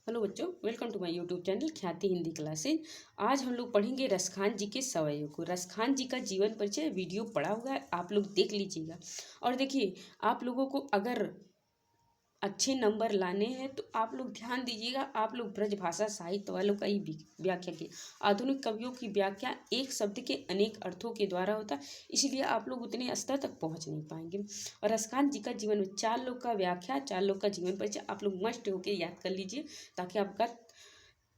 Hello बच्चों, welcome to my YouTube channel Khyati Hindi classes. आज हम लोग पढ़ेंगे रसखान जी के सवैयों को। रसखान जी का जीवन परिचय वीडियो पड़ा हुआ है, आप लोग देख लीजिएगा। और देखिए, आप लोगों को अगर अच्छे नंबर लाने हैं तो आप लोग ध्यान दीजिएगा। आप लोग ब्रजभाषा साहित्य वालों का ही व्याख्या की। आधुनिक कवियों की व्याख्या एक शब्द के अनेक अर्थों के द्वारा होता है, इसीलिए आप लोग उतने स्तर तक पहुंच नहीं पाएंगे। और रसखान जी का जीवन में 4 लोग का व्याख्या, 4 लोग का जीवन परिचय आप लोग मस्ट होके याद कर लीजिए, ताकि आपका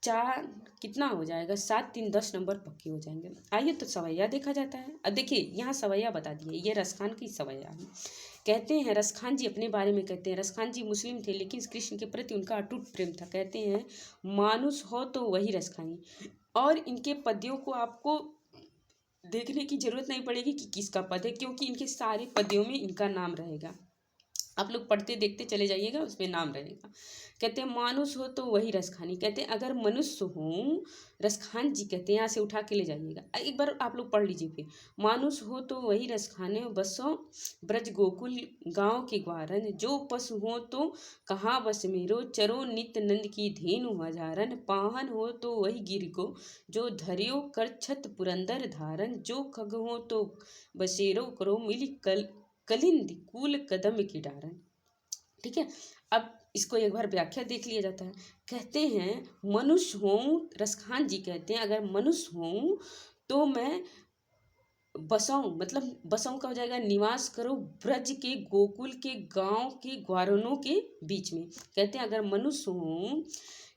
चार कितना हो जाएगा, 7 3 10 नंबर पक्के हो जाएंगे। आइए तो सवैया देखा जाता है। अब देखिए, यहाँ सवैया बता दिए, ये रसखान की सवैया है। कहते हैं रसखान जी अपने बारे में कहते हैं, रसखान जी मुस्लिम थे लेकिन कृष्ण के प्रति उनका अटूट प्रेम था। कहते हैं मानुष हो तो वही रसखानी। और इनके पद्यों को आपको देखने की जरूरत नहीं पड़ेगी कि किसका पद है, क्योंकि इनके सारे पद्यों में इनका नाम रहेगा। आप लोग पढ़ते देखते चले जाइएगा, उसमें नाम रहेगा। कहते हैं मानुष हो तो वही रसखानी। कहते हैं अगर मनुष्य हो, रसखान जी कहते हैं, यहाँ से उठा के ले जाइएगा, एक बार आप लोग पढ़ लीजिए फिर। मानुष हो तो वही रसखाने, बसो ब्रज गोकुल गांव के ग्वारन, जो पशु हो तो कहाँ बस मेरो, चरो नित्य नंद की धेनु हजारन, पाहन हो तो वही गिर को, जो धरियो कर छत पुरंदर धारन, जो खग हो तो बसेरो करो मिली कलिंद कूल कदम की डारन। ठीक है, अब इसको एक बार व्याख्या देख लिया जाता है। कहते हैं मनुष्य हूँ, रसखान जी कहते हैं अगर मनुष्य हूँ तो मैं बसाऊं, मतलब बसाऊं का हो जाएगा निवास करो ब्रज के गोकुल के गांव के ग्वारनों के बीच में। कहते हैं अगर मनुष्य हूँ,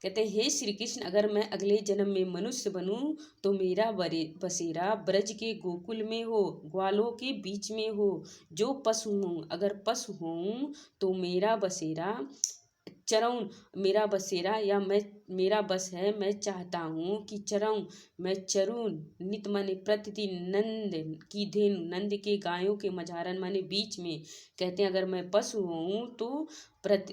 कहते हैं हे श्री कृष्ण, अगर मैं अगले जन्म में मनुष्य बनूं तो मेरा बसेरा ब्रज के गोकुल में हो, ग्वालों के बीच में हो। जो पशु हूँ, अगर पशु हूँ तो मेरा बसेरा चरऊं, मेरा बसेरा या मैं मेरा बस है, मैं चाहता हूँ कि चरऊं, मैं चरूं नित माने प्रतिदिन, नंद की धेनु, नंद के गायों के मझारन माने बीच में। कहते हैं अगर मैं पशु हूँ तो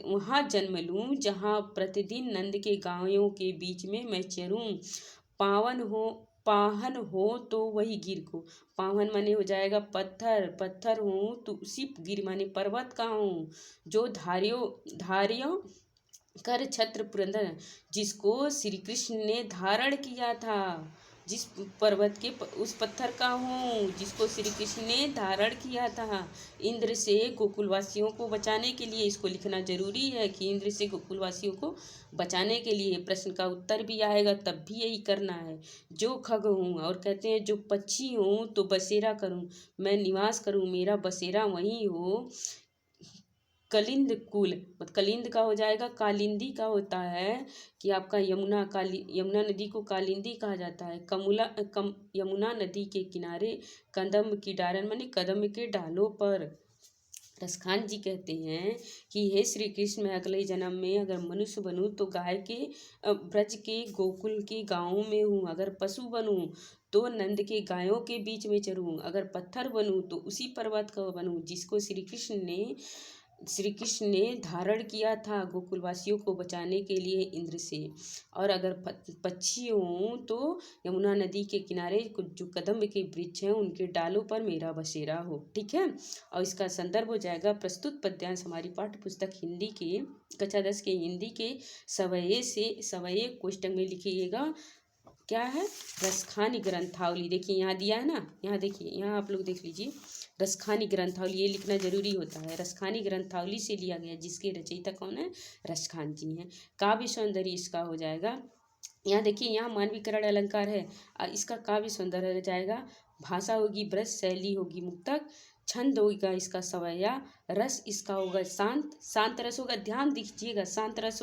वहाँ जन्म लूँ जहाँ प्रतिदिन नंद के गायों के बीच में मैं चरूं। पाहन हो तो वही गिर को, पावन माने हो जाएगा पत्थर, पत्थर हूँ तो उसी गिर माने पर्वत का हूँ। जो धारियो कर छत्र पुरंदर, जिसको श्री कृष्ण ने धारण किया था, जिस पर्वत के उस पत्थर का हूँ जिसको श्री कृष्ण ने धारण किया था। इंद्र से गोकुलवासियों को बचाने के लिए, इसको लिखना जरूरी है कि इंद्र से गोकुलवासियों को बचाने के लिए, प्रश्न का उत्तर भी आएगा तब भी यही करना है। जो खग हूँ, और कहते हैं जो पक्षी हूँ तो बसेरा करूँ, मैं निवास करूँ, मेरा बसेरा वहीं हो। कलिंद कुल, कलिंद का हो जाएगा, कालिंदी का होता है कि आपका यमुना नदी को कालिंदी कहा जाता है। यमुना नदी के किनारे कदम की डारन माने कदम के डालों पर। रसखान जी कहते हैं कि हे श्री कृष्ण, मैं अगले जन्म में अगर मनुष्य बनूं तो गाय के ब्रज के गोकुल के गाँव में हूँ, अगर पशु बनूं तो नंद के गायों के बीच में चरूं, अगर पत्थर बनूं तो उसी पर्वत का बनूं जिसको श्री कृष्ण ने धारण किया था गोकुलवासियों को बचाने के लिए इंद्र से। और अगर पक्षी हूँ तो यमुना नदी के किनारे कुछ जो कदम्ब के वृक्ष हैं उनके डालों पर मेरा बसेरा हो। ठीक है, और इसका संदर्भ हो जाएगा प्रस्तुत पद्यांश हमारी पाठ्य पुस्तक हिंदी के कक्षा 10 के हिंदी के सवये कोष्टक में लिखिएगा। क्या है? रसखानी ग्रंथावली। देखिए यहाँ दिया है ना, यहाँ देखिए, यहाँ आप लोग देख लीजिए, रसखानी ग्रंथावली, ये लिखना जरूरी होता है। रसखानी ग्रंथावली से लिया गया, जिसके रचयिता कौन है? रसखान जी हैं। काव्य सौंदर्य इसका हो जाएगा, यहाँ देखिए, यहाँ मानवीकरण अलंकार है, इसका काव्य सौंदर्य हो जाएगा। भाषा होगी ब्रज, शैली होगी मुक्तक, छंद होगा इसका सवैया, रस इसका होगा शांत रस होगा, ध्यान दीजिएगा, शांत रस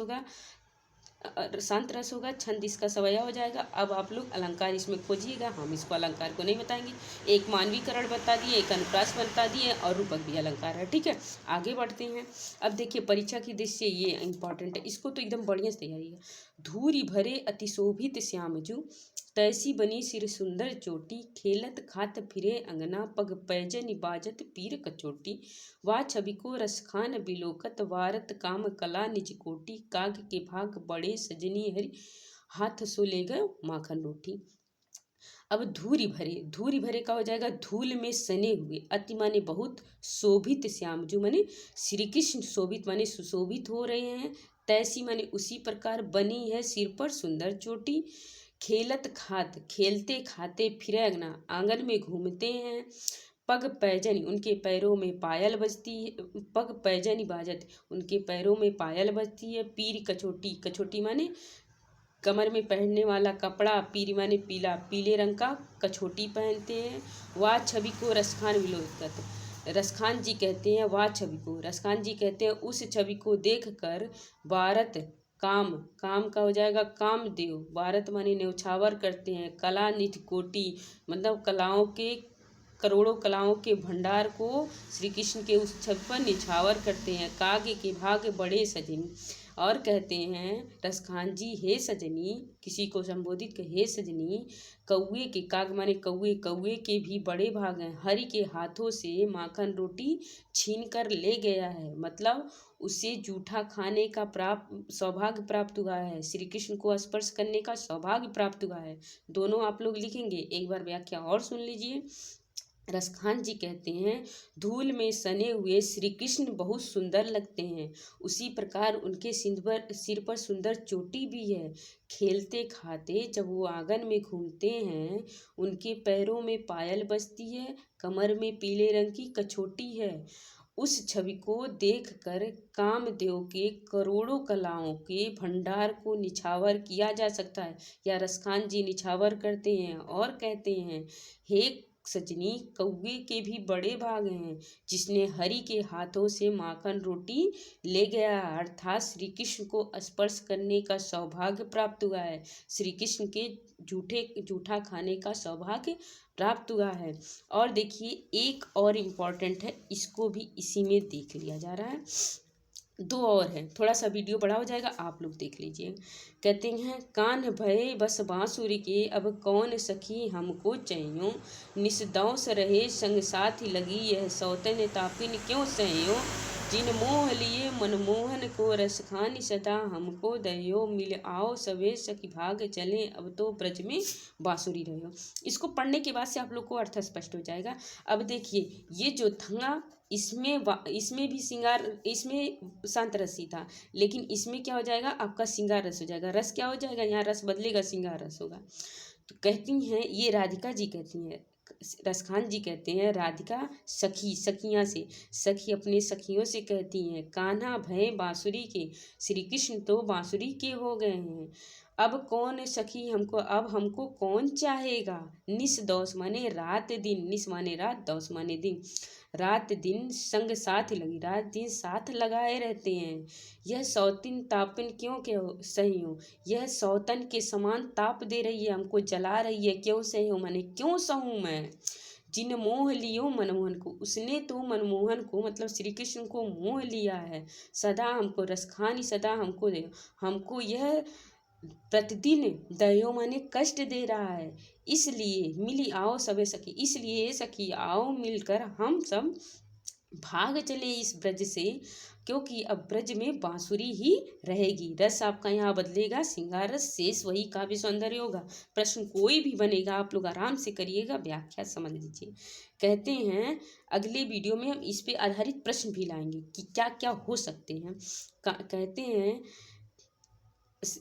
होगा, छंद इसका सवैया हो जाएगा। अब आप लोग अलंकार इसमें खोजिएगा, हम इसको अलंकार को नहीं बताएंगे। एक मानवीकरण बता दिए, एक अनुप्रास बता दिए, और रूपक भी अलंकार है। ठीक है, आगे बढ़ते हैं। अब देखिए, परीक्षा की दृष्टि से ये इंपॉर्टेंट है, इसको तो एकदम बढ़िया से तैयारी है। धूरी भरे अतिशोभित श्यामजू, तैसी बनी सिर सुंदर चोटी, खेलत खात फिरे अंगना, पग पैजन बाजत पीर कचोटी, वा छवि को रसखान बिलोकत, वारत काम कला निज कोटी, काग के भाग बड़े सजनी हरि, हाथ सो ले गए माखन रोटी। अब धूरी भरे का हो जाएगा धूल में सने हुए, अति माने बहुत, शोभित श्याम जो माने श्री कृष्ण शोभित माने सुशोभित हो रहे हैं, तैसी माने उसी प्रकार बनी है सिर पर सुंदर चोटी। खेलत खात खेलते खाते फिरे अंगना, आंगन में घूमते हैं। पग पैजनी उनके पैरों में पायल बजती है, पग पैजनी बाजत उनके पैरों में पायल बजती है। पीर कचोटी, कचोटी माने कमर में पहनने वाला कपड़ा, पीर माने पीला, पीले रंग का कछोटी पहनते हैं। वाह छवि को रसखान विलोद करते, रसखान जी कहते हैं वाह छवि को, रसखान जी कहते हैं उस छवि को देख कर भारत काम, काम का हो जाएगा कामदेव, भारत माने न्यौछावर करते हैं। कला निधि कोटि मतलब कलाओं के करोड़ों कलाओं के भंडार को श्री कृष्ण के उस छवि पर निछावर करते हैं। कागे के भाग बड़े सजनी, और कहते हैं रसखान जी हे सजनी, किसी को संबोधित के हे सजनी, कौए के, काग माने कौए, कौए के भी बड़े भाग हैं। हरि के हाथों से माखन रोटी छीन कर ले गया है, मतलब उसे जूठा खाने का सौभाग्य प्राप्त हुआ है, श्री कृष्ण को स्पर्श करने का सौभाग्य प्राप्त हुआ है। दोनों आप लोग लिखेंगे, एक बार व्याख्या और सुन लीजिए। रसखान जी कहते हैं धूल में सने हुए श्री कृष्ण बहुत सुंदर लगते हैं, उसी प्रकार उनके सिर पर सुंदर चोटी भी है। खेलते खाते जब वो आंगन में घूमते हैं, उनके पैरों में पायल बजती है, कमर में पीले रंग की कछोटी है। उस छवि को देखकर कामदेव के करोड़ों कलाओं के भंडार को निछावर किया जा सकता है, या रसखान जी निछावर करते हैं और कहते हैं हे सजनी, कौवे के भी बड़े भाग हैं, जिसने हरि के हाथों से माखन रोटी ले गया, अर्थात श्री कृष्ण को स्पर्श करने का सौभाग्य प्राप्त हुआ है, श्री कृष्ण के जूठा खाने का सौभाग्य प्राप्त हुआ है। और देखिए एक और इम्पॉर्टेंट है, इसको भी इसी में देख लिया जा रहा है। दो और है, थोड़ा सा वीडियो बड़ा हो जाएगा, आप लोग देख लीजिए। कहते हैं कान भये बस बांसुरी के, अब कौन सखी हमको चैयो, निसदौस रहे संग साथी लगी, यह सौतन तापिन क्यों सहयो, जिन मोह लिए मनमोहन को रसखानी सदा हमको दयो, मिल आओ सवे सखी भाग चले, अब तो ब्रज में बांसुरी रहो। इसको पढ़ने के बाद से आप लोग को अर्थ स्पष्ट हो जाएगा। अब देखिए ये जो था इसमें भी श्रृंगार, इसमें शांत रस ही था, लेकिन इसमें क्या हो जाएगा आपका श्रृंगार रस हो जाएगा। रस क्या हो जाएगा, यहाँ रस बदलेगा, श्रृंगार रस होगा। तो कहती हैं ये राधिका जी कहती हैं, रसखान जी कहते हैं राधिका सखी, सखियाँ से, सखी अपने सखियों से कहती हैं कान्हा भय बांसुरी के, श्री कृष्ण तो बांसुरी के हो गए हैं, अब कौन सखी हमको, अब हमको कौन चाहेगा, निस दौस माने रात दिन, निस माने रात, दौस माने दिन, रात दिन संग साथ लगी, रात दिन साथ लगाए रहते हैं। यह सौतिन तापन क्यों के सही हो, यह सौतन के समान ताप दे रही है, हमको जला रही है, क्यों सही हो माने क्यों सहूँ मैं। जिन मोह लियो मनमोहन को, उसने तो मनमोहन को मतलब श्री कृष्ण को मोह लिया है, सदा हमको रसखानी सदा हमको दे, हमको यह प्रतिदिन दयो माने कष्ट दे रहा है, इसलिए मिली आओ सबे सखी, इसलिए सखी आओ मिलकर हम सब भाग चले इस ब्रज से, क्योंकि अब ब्रज में बांसुरी ही रहेगी। रस आपका यहाँ बदलेगा, श्रृंगार रस, शेष वही काव्य सौंदर्य होगा। प्रश्न कोई भी बनेगा आप लोग आराम से करिएगा, व्याख्या समझ लीजिए। कहते हैं अगले वीडियो में हम इस पे आधारित प्रश्न भी लाएंगे कि क्या क्या हो सकते हैं। कहते हैं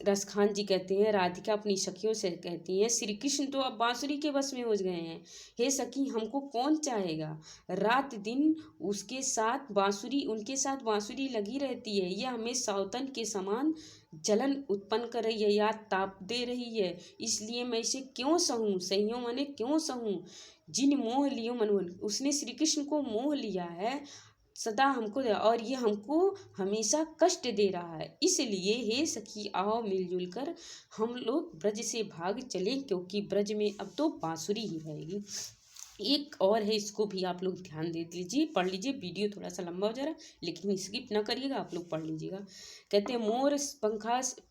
रसखान जी कहते हैं राधिका अपनी सखियों से कहती हैं श्री कृष्ण तो अब बांसुरी के बस में हो गए हैं, हे सखी हमको कौन चाहेगा, रात दिन उसके साथ बांसुरी, उनके साथ बांसुरी लगी रहती है, यह हमें सौतन के समान जलन उत्पन्न कर रही है या ताप दे रही है, इसलिए मैं इसे क्यों सहूँ, सहियों माने क्यों सहूँ। जिन मोह लियो मनमोहन, उसने श्री कृष्ण को मोह लिया है, सदा हमको दे और ये हमको हमेशा कष्ट दे रहा है, इसलिए हे सखी आओ मिलजुल कर हम लोग ब्रज से भाग चलें, क्योंकि ब्रज में अब तो बांसुरी ही रहेगी। एक और है, इसको भी आप लोग ध्यान दे लीजिए, पढ़ लीजिए, वीडियो थोड़ा सा लंबा हो जा रहा है लेकिन स्किप ना करिएगा, आप लोग पढ़ लीजिएगा। कहते हैं मोर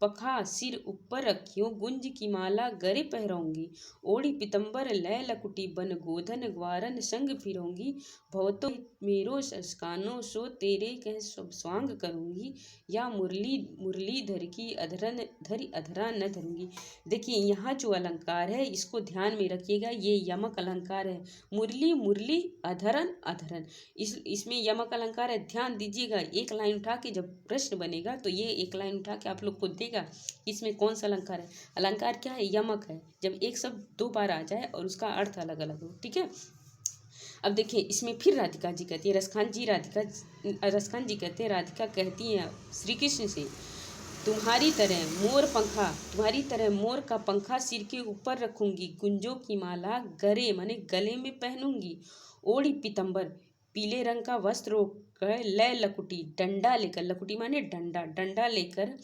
पखा सिर ऊपर रखियो, गुंज की माला गरे पहराऊंगी, ओढ़ी पितंबर लय लकुटी, बन गोधन ग्वारन संग फिरूंगी, भवतो मेरो सस्कानो सो तेरे कह स्वांग करूंगी, या मुरली धर की अधरन धरी अधरा न धरूंगी। देखिए यहाँ जो अलंकार है इसको ध्यान में रखिएगा, ये यमक अलंकार है, मुरली मुरली अधरन अधरन। इसमें यमक अलंकार है, ध्यान दीजिएगा। एक लाइन उठा के जब प्रश्न बनेगा तो ये एक लाइन उठा के आप लोग को देगा इसमें कौन सा अलंकार है। अलंकार क्या है? यमक है। जब एक शब्द दो बार आ जाए और उसका अर्थ अलग अलग हो, ठीक है। अब देखिए इसमें फिर राधिका जी कहती है, रसखान जी कहते हैं, राधिका कहती हैं श्री कृष्ण से, तुम्हारी तरह मोर का पंखा सिर के ऊपर रखूंगी, गुंजों की माला गले माने गले में पहनूंगी, ओढ़ी पीतंबर पीले रंग का वस्त्र ओढ़कर, लय लकुटी डंडा लेकर, लकुटी माने डंडा लेकर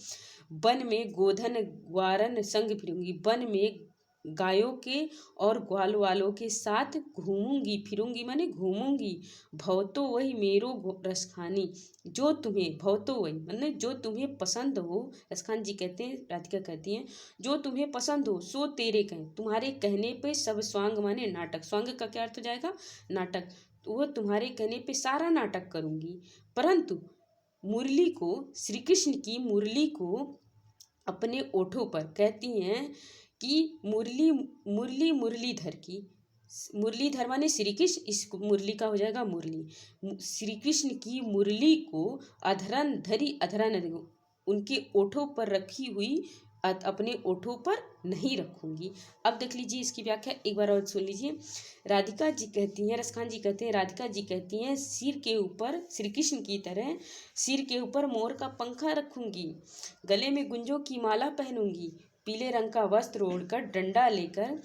वन में गोधन ग्वारन संग फिरूंगी, वन में गायों के और ग्वाल वालों के साथ फिरूंगी माने घूमूंगी, भवतो वही मेरो रसखानी, जो तुम्हें भवतो वही माने जो तुम्हें पसंद हो। रसखान जी कहते हैं, राधिका कहती हैं, जो तुम्हें पसंद हो सो तेरे कहें, तुम्हारे कहने पे सब स्वांग माने नाटक, स्वांग का क्या अर्थ हो जाएगा? नाटक। तो वो तुम्हारे कहने पे सारा नाटक करूंगी, परंतु मुरली को, श्री कृष्ण की मुरली को अपने ओठों पर, कहती हैं कि मुरलीधर की, मुरलीधर माने श्री कृष्ण, इस मुरली का हो जाएगा मुरली, श्री कृष्ण की मुरली को अधरन उनके ओठों पर रखी हुई अपने ओठों पर नहीं रखूंगी। अब देख लीजिए इसकी व्याख्या एक बार और सुन लीजिए। राधिका जी कहती हैं, रसखान जी कहते हैं, राधिका जी कहती हैं, सिर के ऊपर श्री कृष्ण की तरह सिर के ऊपर मोर का पंखा रखूंगी, गले में गुंजों की माला पहनूंगी, पीले रंग का वस्त्र ओढ़कर डंडा लेकर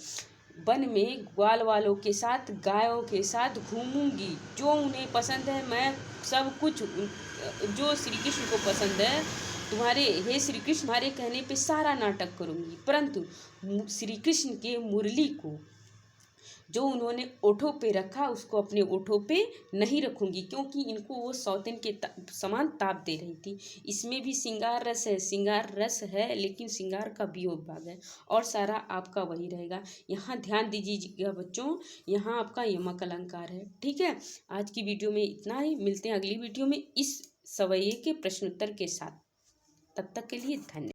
वन में ग्वाल वालों के साथ गायों के साथ घूमूंगी, जो उन्हें पसंद है मैं सब कुछ, जो श्री कृष्ण को पसंद है, हे श्री कृष्ण तुम्हारे कहने पे सारा नाटक करूंगी, परंतु श्री कृष्ण के मुरली को जो उन्होंने ओठों पे रखा उसको अपने ओठों पे नहीं रखूंगी, क्योंकि इनको वो सौतेन के समान ताप दे रही थी। इसमें भी श्रृंगार रस है लेकिन श्रृंगार का वियोग भाग है, और सारा आपका वही रहेगा। यहाँ ध्यान दीजिएगा बच्चों, यहाँ आपका यमक अलंकार है, ठीक है। आज की वीडियो में इतना ही, मिलते हैं अगली वीडियो में इस सवैये के प्रश्नोत्तर के साथ। तब तक के लिए धन्यवाद।